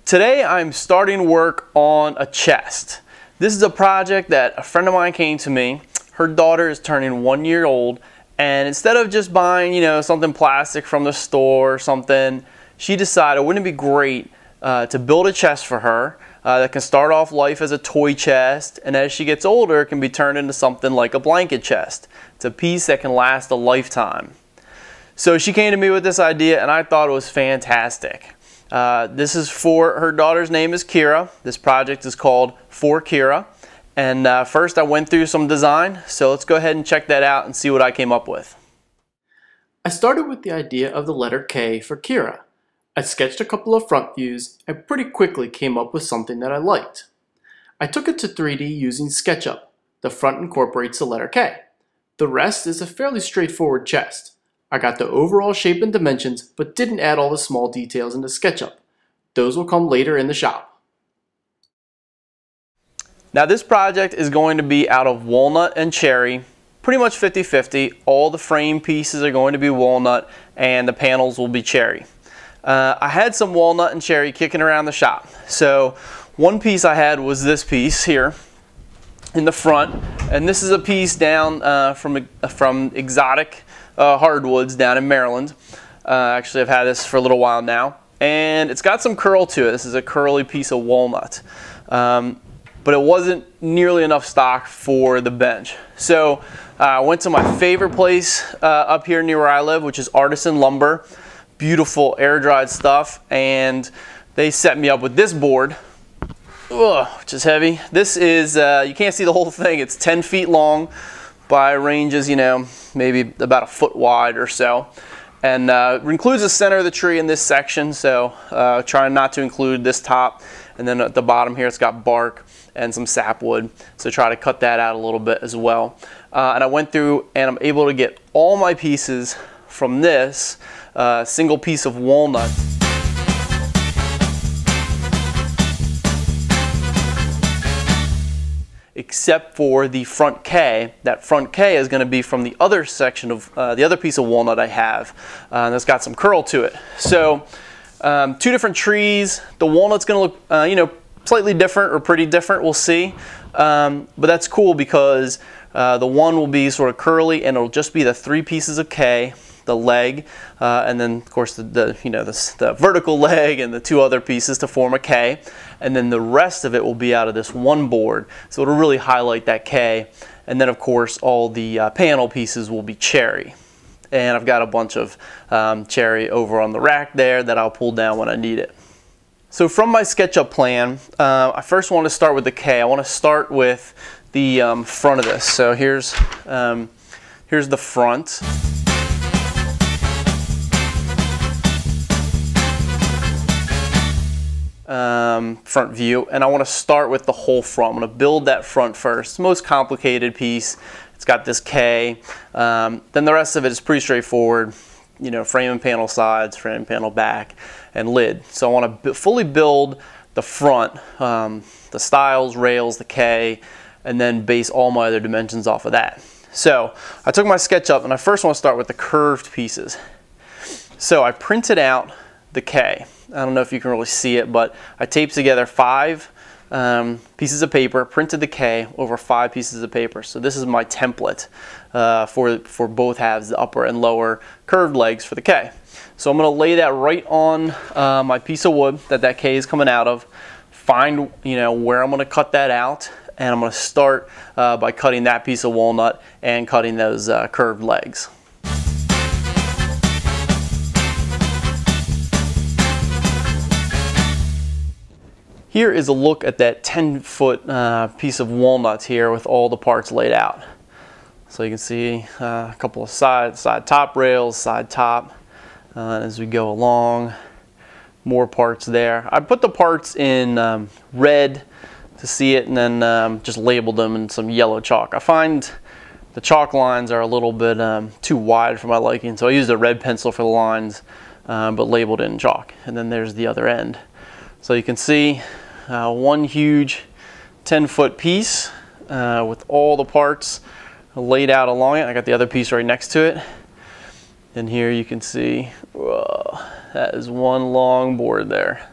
Today I'm starting work on a chest. This is a project that a friend of mine came to me. Her daughter is turning 1 year old, and instead of just buying, something plastic from the store or something, she decided, wouldn't it be great to build a chest for her that can start off life as a toy chest, and as she gets older, it can be turned into something like a blanket chest. It's a piece that can last a lifetime. So she came to me with this idea, and I thought it was fantastic. This is for her daughter's name is Kyra. This project is called For Kyra. And first I went through some design, so let's go ahead and check that out and see what I came up with. I started with the idea of the letter K for Kyra. I sketched a couple of front views and pretty quickly came up with something that I liked. I took it to 3D using SketchUp. The front incorporates the letter K. The rest is a fairly straightforward chest. I got the overall shape and dimensions, but didn't add all the small details into SketchUp. Those will come later in the shop. Now this project is going to be out of walnut and cherry, pretty much 50-50. All the frame pieces are going to be walnut and the panels will be cherry. I had some walnut and cherry kicking around the shop. So one piece I had was this piece here in the front, and this is a piece down from Exotic Hardwoods down in Maryland. Actually, I've had this for a little while now, and it's got some curl to it. This is a curly piece of walnut, but it wasn't nearly enough stock for the bench. So I went to my favorite place up here near where I live, which is Artisan Lumber. Beautiful air-dried stuff, and they set me up with this board, which is heavy. This is, you can't see the whole thing, it's 10 feet long by ranges, maybe about a foot wide or so. And it includes the center of the tree in this section, so trying not to include this top. And then at the bottom here, it's got bark and some sapwood, so try to cut that out a little bit as well. And I went through and I'm able to get all my pieces from this single piece of walnut. Except for the front K. That front K is going to be from the other section of the other piece of walnut I have, and it's got some curl to it. So two different trees. The walnut's going to look slightly different or pretty different, we'll see, but that's cool because the one will be sort of curly and it'll just be the 3 pieces of K, the leg, and then of course the vertical leg and the 2 other pieces to form a K, and then the rest of it will be out of this one board, so it'll really highlight that K. And then of course all the panel pieces will be cherry, and I've got a bunch of cherry over on the rack there that I'll pull down when I need it. So from my SketchUp plan, I first want to start with the K. I want to start with the front of this. So here's the front. Front view, and I want to start with the whole front. I'm going to build that front first. It's the most complicated piece. It's got this K. Then the rest of it is pretty straightforward. Frame and panel sides, frame and panel back, and lid. So I want to fully build the front, the stiles, rails, the K, and then base all my other dimensions off of that. So I took my SketchUp and I first want to start with the curved pieces. So I printed out the K. I don't know if you can really see it, but I taped together 5 pieces of paper, printed the K over 5 pieces of paper. So this is my template for both halves, the upper and lower curved legs for the K. So I'm going to lay that right on my piece of wood that K is coming out of, find where I'm going to cut that out, and I'm going to start by cutting that piece of walnut and cutting those curved legs. Here is a look at that 10-foot piece of walnut here with all the parts laid out. So you can see a couple of side top rails, side top, and as we go along, more parts there. I put the parts in red to see it, and then just labeled them in some yellow chalk. I find the chalk lines are a little bit too wide for my liking, so I used a red pencil for the lines, but labeled it in chalk. And then there's the other end. So you can see one huge 10-foot piece with all the parts laid out along it. I got the other piece right next to it. And here you can see, whoa, that is one long board there.